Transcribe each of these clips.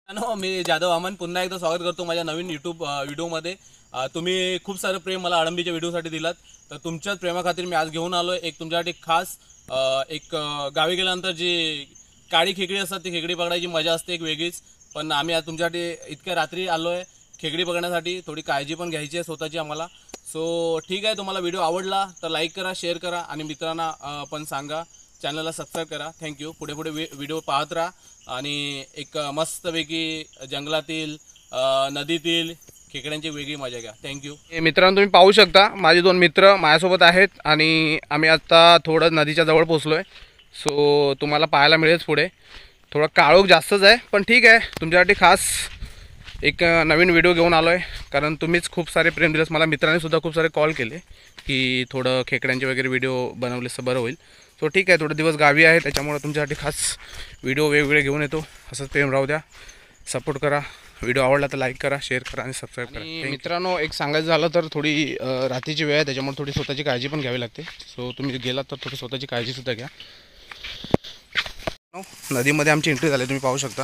मी जाधव अमन पुन्हा एकदा स्वागत करतो माझ्या नवीन यूट्यूब व्हिडिओमध्ये। तुम्ही खूप सारं प्रेम मला अळंबीच्या व्हिडिओसाठी दिलात, तर तुमच्याच प्रेमाखातीर मी आज घेऊन आलो एक तुमच्यासाठी खास गावी गेल्यानंतर जी काळी खेकडी असतात ती खेकडी पकडायची मजा असते एक वेगळीच। पण आम्ही आज तुमच्यासाठी इतक्या रात्री आलो आहे खेकडी पकडण्यासाठी, थोडी काळजी पण घ्यायची आहे स्वतःची आम्हाला। सो ठीक आहे, तुम्हाला व्हिडिओ आवडला तर लाईक करा, शेअर करा आणि मित्रांना पण सांगा, चॅनलला सबस्क्राईब करा। थँक्यू। पुढे पुढे व्हिडिओ पाहत राहा आणि एक मस्तपैकी जंगलातील नदीतील खेकड्यांची वेगळी मजा घ्या। थँक्यू। मित्रांनो, तुम्ही पाहू शकता माझे दोन मित्र माझ्यासोबत आहेत आणि आम्ही आता थोडं नदीच्या जवळ पोहोचलो आहे। सो तुम्हाला पाहायला मिळेल पुढे थोडं काळोख जास्तच आहे, पण ठीक आहे, तुमच्यासाठी खास एक नवीन व्हिडिओ घेऊन आलो आहे। कारण तुम्हीच खूप सारे प्रेम दिलेस मला, मित्रांनी सुद्धा खूप सारे कॉल केले की थोडं खेकड्यांचे वगैरे व्हिडिओ बनवलेस तर बरं होईल। सो ठीक आहे, थोडे दिवस गावी आहे त्याच्यामुळे तुमच्यासाठी खास व्हिडिओ वेगवेगळे घेऊन येतो। असंच प्रेम राहू द्या, सपोर्ट करा। व्हिडिओ आवडला तर लाईक करा, शेअर करा आणि सबस्क्राईब करा। मित्रांनो, एक सांगायचं झालं तर थोडी रात्रीची वेळ आहे त्याच्यामुळे थोडी स्वतःची काळजी पण घ्यावी लागते। सो तुम्ही गेलात तर थोडी स्वतःची काळजीसुद्धा घ्या। नदीमध्ये आमची एंट्री झाली, तुम्ही पाहू शकता।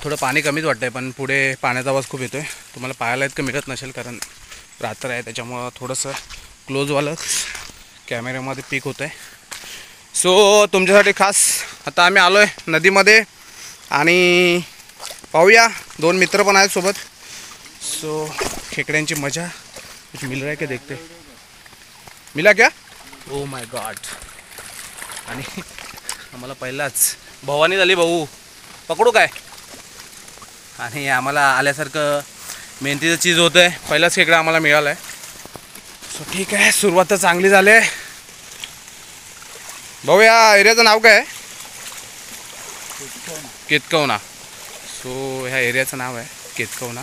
थोडं पाणी कमीच वाटतं आहे, पण पुढे पाण्याचा आवाज खूप येतो आहे, तुम्हाला पाहायला इतकं मिळत नसेल कारण रात्र आहे त्याच्यामुळं थोडंसं क्लोजवालं कॅमेऱ्यामध्ये पिक होतं आहे। सो तुमच्यासाठी खास आता आम्ही आलो आहे नदीमध्ये आणि पाहूया, दोन मित्र पण आहेत सोबत। सो खेकड्यांची मजा कुछ मिल रहा है क्या, देखते मिला क्या? Oh my God. आणि आम्हाला पहिलाच भवानी झाली, भाऊ पकडू काय? आणि आम्हाला आल्यासारखं मेहनतीचं चीज होतं आहे, पहिलाच खेकडा आम्हाला मिळाला आहे। सो ठीक आहे, सुरुवात तर चांगली झाली आहे। भाऊ, या एरियाचं नाव काय आहे? केतकवना। सो ह्या एरियाचं नाव आहे केतकवना।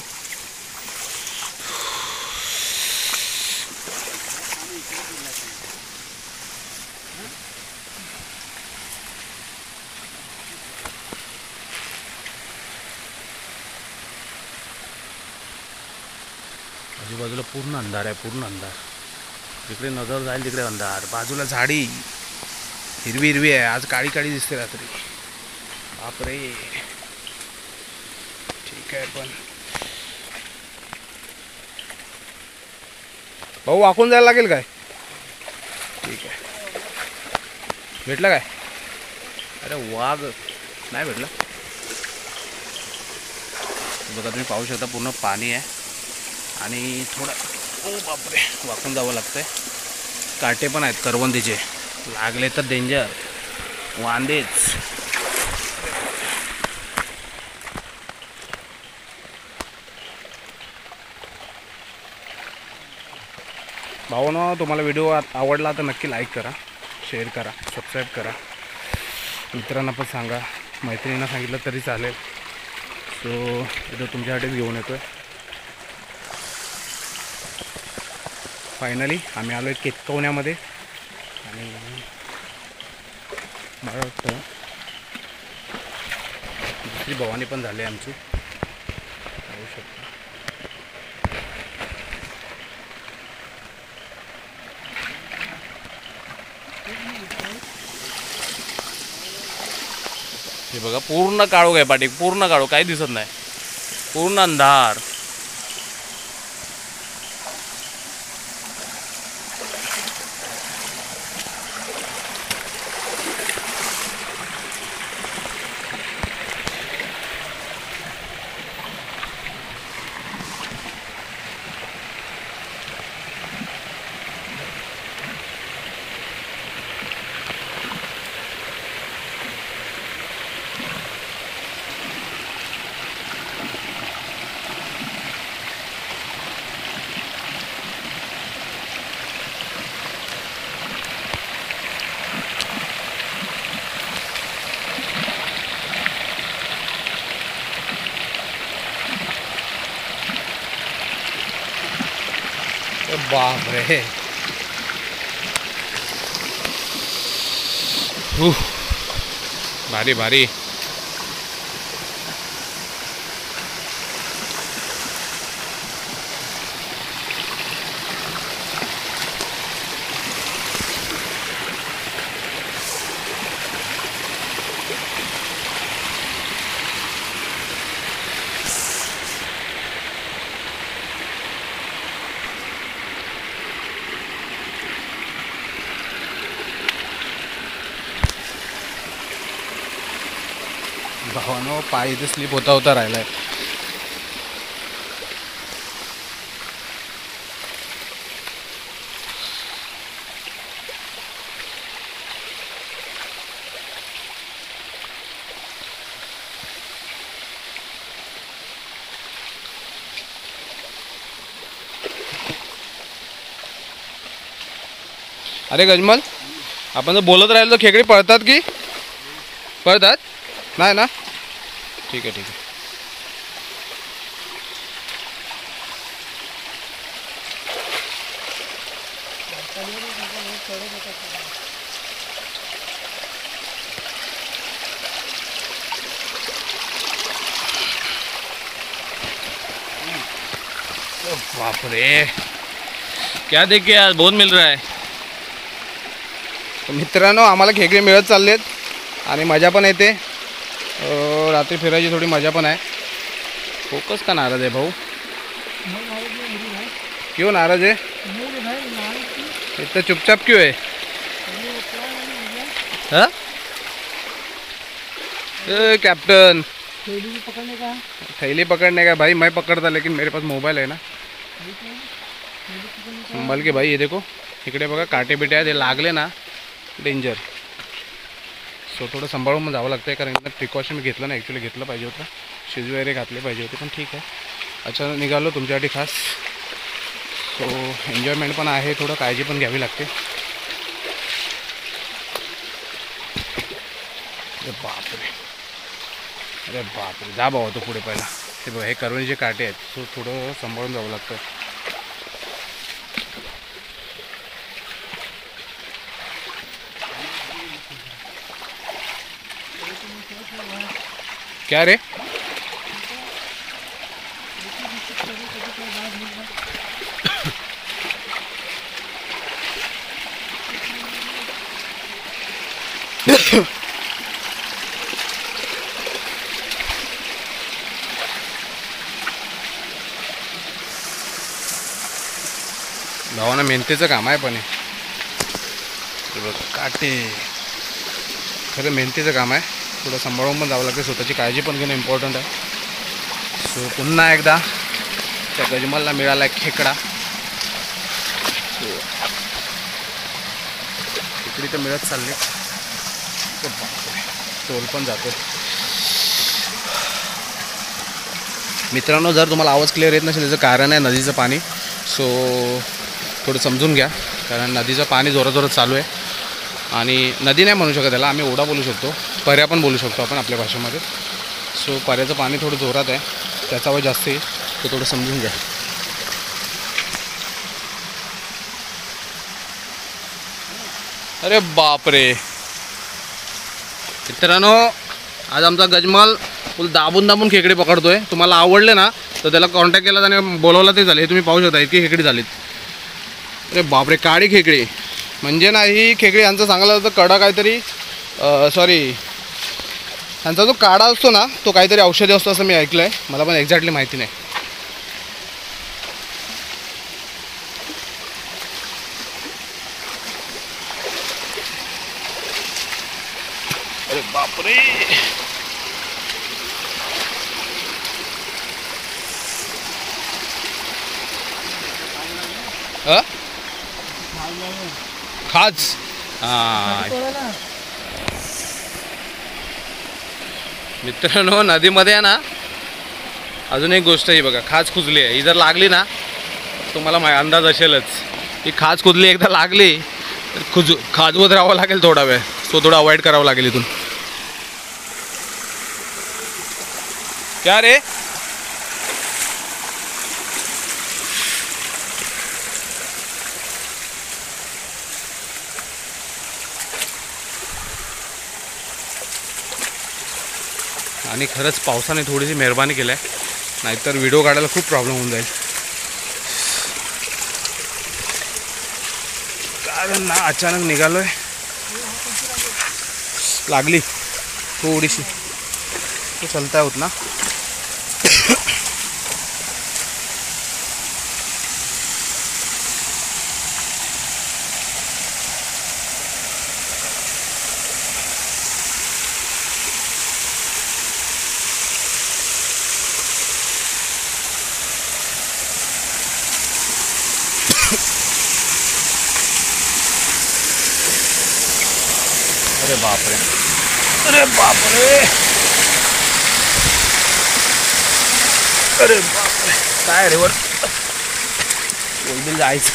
आजूबाजूला पूर्ण अंधार आहे, पूर्ण अंधार। जिकडे नजर जाईल तिकडे अंधार, बाजूला झाडी हिरवी हिरवी आहे, आज काळी काळी दिसते रात्री। बापरे, ठीक आहे। पण भाऊ वाकून जायला लागेल काय? ठीक आहे, भेटला काय? अरे वाघ नाही भेटला। बघा तुम्ही पाहू शकता पूर्ण पाणी आहे आणि थोडं ओ बापरे वाकून जावं लागतंय। काटे पण आहेत करवंदीचे, लागले तर डेंजर, वांदेच। भावांनो, तुम्हाला व्हिडिओ आवडला तर नक्की लाईक करा, शेअर करा, सबस्क्राईब करा, मित्रांना पण सांगा, मैत्रिणींना सांगितलं तरी चालेल। सो व्हिडिओ तुमच्यासाठीच घेऊन येतो आहे। फायनली आम्ही आलो आहे केतकवण्यामध्ये आणि मला वाटतं दुसरी भवानी पण झाली आमची, पाहू शकता। हे बघा पूर्ण काळोख आहे पाठी, पूर्ण काळोख, काही दिसत नाही, पूर्ण अंधार। बाप रे, भारी भारी। भावानो पाय इथे स्लिप होता होता राहिलाय. अरे गजमल, आपण जर बोलत राहिलो तर खेकडे पळतात की पळतात नाही ना? ठीक आहे ठीक आहे. बाप रे, क्या देखिए आज बहुत मिल रहा है. मित्रांनो, आम्हाला खेकडे मिळत चाललेत आणि मजा पण येते. रात्री फिरायची थोडी मजा पण आहे. फोकस का नाराज आहे भाऊ? क्यों नाराज है? इतना चुपचाप क्यों है? हाँ कैप्टन, थैली पकड़ने का भाई मैं पकड़ता, लेकिन मेरे पास मोबाइल है ना. संभाल के भाई. ये देखो इकडे बघा काटे बिटे आहेत, ते लागले ना डेंजर. सो थोडं सांभाळून मग जावं लागतं आहे, कारण इथं प्रिकॉशन घेतलं ना. ॲक्च्युली घेतलं पाहिजे होतं, शूज वगैरे घातले पाहिजे होते, पण ठीक आहे. अचानक निघालो तुमच्यासाठी खास. सो एन्जॉयमेंट पण आहे, थोडं काळजी पण घ्यावी लागते. अरे बापरे, अरे बापरे, जा भावा तो पुढे पहिला. हे बघा, हे करवणीचे काटे आहेत, सो थोडं सांभाळून जावं लागतं. क्या रे? भावाना मेहनतीचं काम आहे, पण काटे खरं मेहनतीचं काम आहे. थोडं सांभाळून पण जावं लागतं, स्वतःची काळजी पण घेणं इम्पॉर्टंट आहे. सो पुन्हा एकदा त्या गजमलला मिळाला खेकडा. खेकडी तर मिळत चालली, तोल पण जातो. मित्रांनो, जर तुम्हाला आवाज क्लिअर येत नसेल त्याचं कारण आहे नदीचं पाणी. सो थोडं समजून घ्या, कारण नदीचं पाणी जोरात जोरात चालू आहे. आणि नदी नाही म्हणू शकत त्याला, आम्ही ओढा बोलू शकतो, पर्या पण बोलू शकतो आपण आपल्या भाषेमध्ये. सो पर्याचं पाणी थोडं जोरात आहे, त्याचा आवाज जास्त आहे, तो थोडं समजून घ्या. अरे बापरे मित्रांनो, आज आमचा गजमल फुल दाबून दाबून खेकडे पकडतोय. तुम्हाला आवडले ना तर त्याला कॉन्टॅक्ट केला आणि बोलवला ते झाले. हे तुम्ही पाहू शकता, इतकी खेकडी झालीत. अरे बापरे, काळी खेकडी म्हणजे ना ही खेकडी. यांचं सांगायला होतं कडा काहीतरी, सॉरी, त्यांचा जो काढा असतो ना तो काहीतरी औषधी असतो असं मी ऐकलं आहे, मला पण एक्झॅक्टली माहिती नाही. अरे बापरे, खाच. मित्रांनो, नदीमध्ये आहे ना अजून एक गोष्ट ही बघा, खाच खुजली आहे. ही जर लागली ना तुम्हाला अंदाज असेलच, ही खाच खुजली. एकदा लागली तर खाजवत राहावं लागेल थोडा वेळ. सो थोडं अवॉइड करावं लागेल इथून. क्या रे? आणि खरंच पावसाने थोडीशी मेहरबानी केली आहे, नाहीतर व्हिडिओ काढायला खूप प्रॉब्लेम होऊन जाईल. कारण ना अचानक निघालोय, लागली थोडीशी, तो चलता होत ना. बापरे, अरे बापरे, अरे बापरे, काय रे वर जायचं.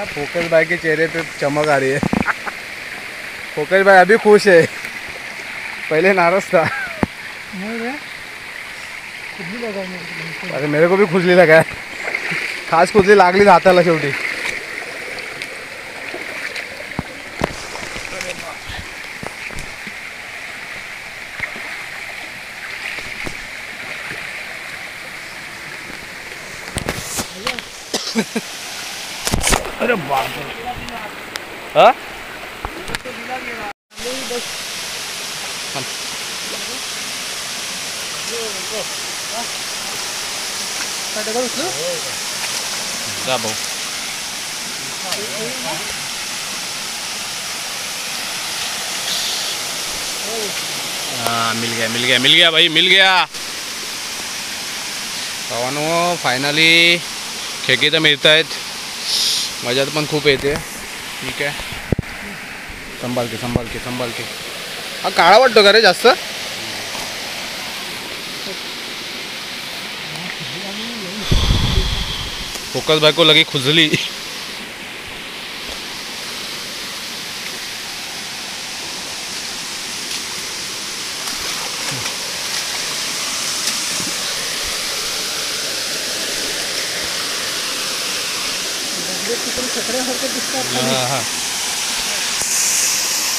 फोकस भाई के चेहरे पे चमक आ रही है. फोकस भाई अभी खुश है, पहले नाराज था. अरे मेरे को भी खुजली लगा है, खास खुजली लागली हाताला शेवटी. अरे बाप रे, हाँ जा भाऊ. हाँ मिल गया भाई, मिल गया. भावानो फायनली खेकडे तर मिळत आहेत, मजा पण खूप येते. ठीक आहे, संभाल के. हा काळा वाटतो का रे जास्त? फोकस भाई को लगी खुजली.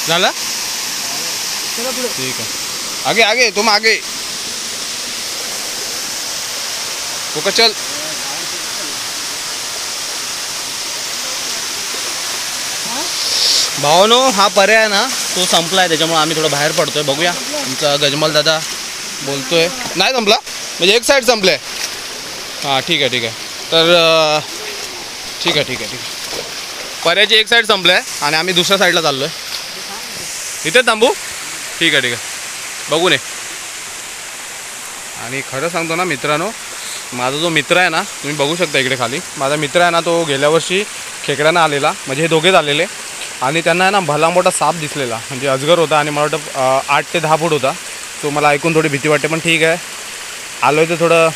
झाला ठीक आहे. आगे तुम आगे. फोकस चल. भावानो हा पर्याय आहे ना तो संपलाय, त्याच्यामुळे आम्ही थोडं बाहेर पडतोय. बघूया, आमचा गजमल दादा बोलतोय नाही संपला म्हणजे एक साईड संपलाय. हां ठीक आहे. तर ठीक आहे. पर्यायची एक साईड संपलाय आणि आम्ही दुसऱ्या साईडला चाललोय. इथे थांबू. ठीक आहे बघू नये. आणि खरं सांगतो ना मित्रांनो, माझा जो मित्र आहे ना, तुम्ही बघू शकता इकडे खाली, माझा मित्र आहे ना तो गेल्या वर्षी खेकड्यानं आलेला, म्हणजे हे दोघेच आलेले. आणि त्यांना आहे ना भला मोठा साप दिसलेला, म्हणजे अजगर होता आणि मला वाटतं 8 ते 10 फूट होता. तो मला ऐकून थोडी भीती वाटते, पण ठीक आहे, आलो आहे तर थोडं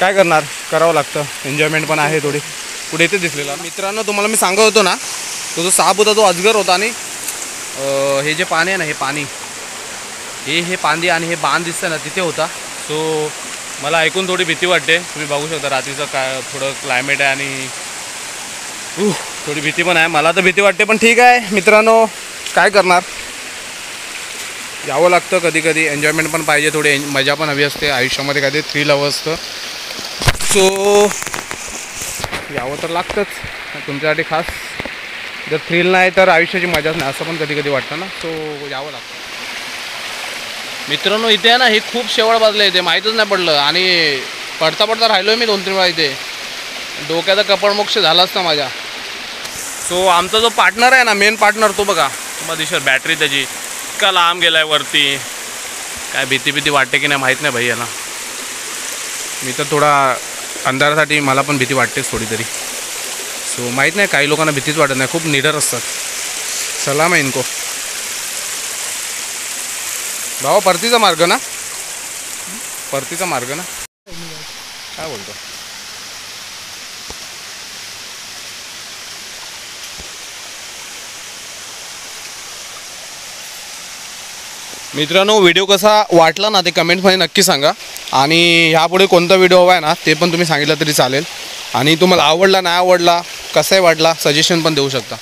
काय करणार, करावं लागतं. एन्जॉयमेंट पण आहे थोडी. पुढे इथे दिसलेला मित्रांनो, तुम्हाला मी सांगत होतो ना, तो जो साप होता तो अजगर होता. आणि हे जे पाणी आहे ना, हे पाणी हे पांदी आणि हे बांध दिसतं ना, तिथे होता. सो मला ऐकून थोडी भीती वाटते. तुम्ही बघू शकता रात्रीचं काय थोडं क्लायमेट आहे आणि थोडी भीती पण आहे. मला तर भीती वाटते, पण ठीक आहे मित्रांनो, काय करणार, यावं लागतं कधी कधी. एन्जॉयमेंट पण पाहिजे, थोडी मजा पण हवी असते आयुष्यामध्ये, कधी थ्रिल हवं असतं. सो यावं तर लागतंच तुमच्यासाठी खास. जर थ्रिल नाही तर आयुष्याची मजाच नाही, असं पण कधी कधी वाटतं ना. सो यावं लागतं मित्रांनो. इथे आहे ना हे खूप शेवळ बाजले, इथे माहीतच नाही पडलं. आणि पडता राहिलो आहे मी 2-3 वेळा इथे. डोक्याचा कपाळमोक्ष झाला असता माझ्या. सो आमचा जो पार्टनर आहे ना, मेन पार्टनर, तो बघा तुम्हाला दिसर बॅटरी त्याची इतका लांब गेला आहे वरती. काय भीती वाटते की नाही माहीत नाही भाई याला. मी तर थोडा अंधारासाठी मला पण भीती वाटतेच थोडी तरी. सो माहीत नाही, काही लोकांना भीतीच वाटत नाही, खूप निडर असतात. सलाम आहे इनको. भावा परतीचा मार्ग ना, काय बोलतो. मित्रांनो व्हिडिओ कसा वाटला ना ते कमेंटमध्ये नक्की सांगा. आणि ह्यापुढे कोणता व्हिडिओ हवा आहे ना ते पण तुम्ही सांगितलं तरी चालेल. आणि तुम्हाला आवडला नाही आवडला कसाही वाटला सजेशन पण देऊ शकता.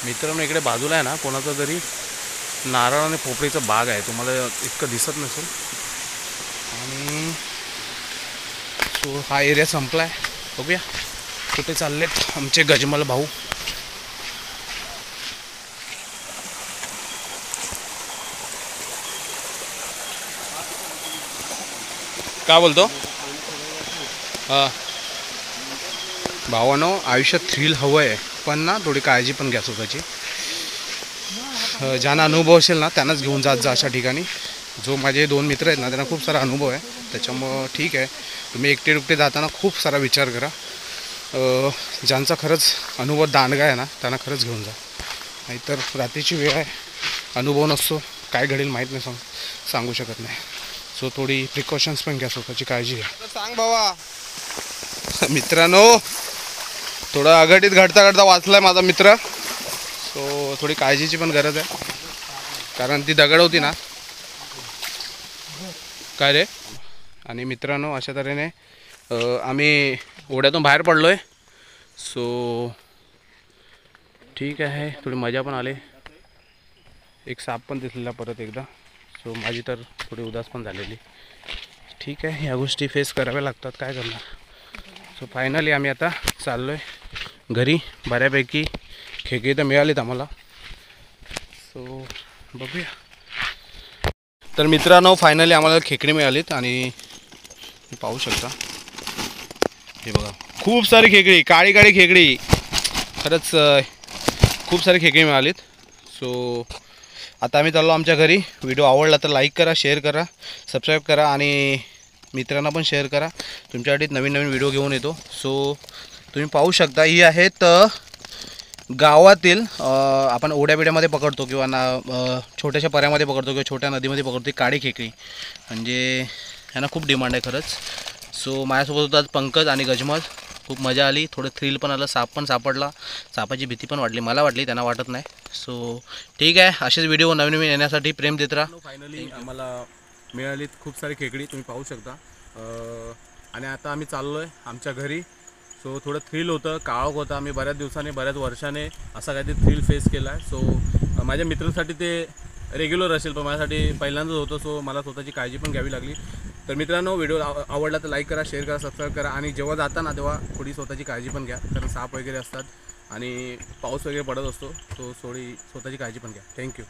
मित्रांनो इकडे बाजूला आहे ना कोणाचा तरी नारळ आणि पोपळीचा बाग आहे, तुम्हाला इतकं दिसत नसेल. आणि सो हा एरिया संपला आहे. बघूया कुठे चाललेत आमचे गजमल भाऊ. काय बोलतो. हां भावानो, आयुष्यात थ्रिल हवं आहे, पण ना थोडी काळजी पण घ्या स्वतःची. ज्यांना अनुभव असेल ना त्यांनाच घेऊन जात जा अशा ठिकाणी. जो माझे 2 मित्र आहेत ना त्यांना खूप सारा अनुभव आहे, त्याच्यामुळं ठीक आहे तुम्ही एकटे जाताना खूप सारा विचार करा. ज्यांचा खरंच अनुभव दांडगा आहे ना त्यांना खरंच घेऊन जा. नाहीतर रात्रीची वेळ आहे, अनुभव नसतो, काय घडेल माहीत नाही, सांगू शकत नाही. सो थोडी प्रिकॉशन्स पण घ्या, स्वतःची काळजी घ्या. सांग भावा. मित्रांनो थोडं अघटित घडता वाचलाय माझा मित्र. सो थोडी काळजीची पण गरज आहे, कारण ती दगड होती ना. काय रे. आणि मित्रांनो अशा तऱ्हेने आम्ही ओढ्यातून बाहेर पडलो आहे. सो ठीक आहे, थोडी मजा पण आली. एक साप पण दिसलेला परत एकदा. सो माझी तर थोडी उदास पण झालेली. ठीक आहे, ह्या गोष्टी फेस कराव्या लागतात, काय करणार. सो फायनली आम्ही आता चाललो आहे घरी. बऱ्यापैकी खेकडे तर मिळालीत आम्हाला. सो बघूया. तर मित्रांनो फायनली आम्हाला खेकडे मिळालीत आणि पाहू शकता हे बघा, खूप सारी खेकडी, काळी काळी खेकडी. खरंच खूप सारी खेकडी मिळालीत. सो आता आम्ही चाललो आमच्या घरी. व्हिडिओ आवडला तर लाईक करा, शेअर करा, सबस्क्राईब करा आणि मित्रांना पण शेअर करा. तुमच्यासाठी नवीन व्हिडिओ घेऊन येतो. सो तुम्ही पाहू शकता ही आहेत गावातील आपण ओढ्याबिड्यामध्ये पकडतो किंवा छोट्याशा पर्यामध्ये पकडतो किंवा छोट्या नदीमध्ये पकडतो काळी खेकडी. म्हणजे ह्यांना खूप डिमांड आहे खरंच. सो माझ्यासोबत होतात पंकज आणि गजमल. खूप मजा आली, थोडं थ्रिल पण आलं, साप पण सापडला, सापाची भीती पण वाटली, मला वाटली, त्यांना वाटत नाही. सो ठीक आहे, असेच व्हिडिओ नवीन येण्यासाठी प्रेम देत राहा. फायनली आम्हाला मिळालीत खूप सारी खेकडी, तुम्ही पाहू शकता. आणि आता आम्ही चाललो आहे आमच्या घरी. सो थोडं थ्रिल होतं, काळोख होता. आम्ही बऱ्याच दिवसाने बऱ्याच वर्षाने असा काहीतरी थ्रिल फेस केला आहे. सो माझ्या मित्रांसाठी ते रेग्युलर असेल, पण माझ्यासाठी पहिल्यांदाच होतं. सो मला स्वतःची काळजी पण घ्यावी लागली. तर मित्रांनो व्हिडिओ आवडला तर लाईक करा, शेअर करा, सबस्क्राईब करा आणि जेव्हा जाता ना तेव्हा थोडी स्वतःची काळजी पण घ्या, कारण साप वगैरे असतात आणि पाऊस वगैरे पडत असतो. सो थोडी स्वतःची काळजी पण घ्या. थँक्यू.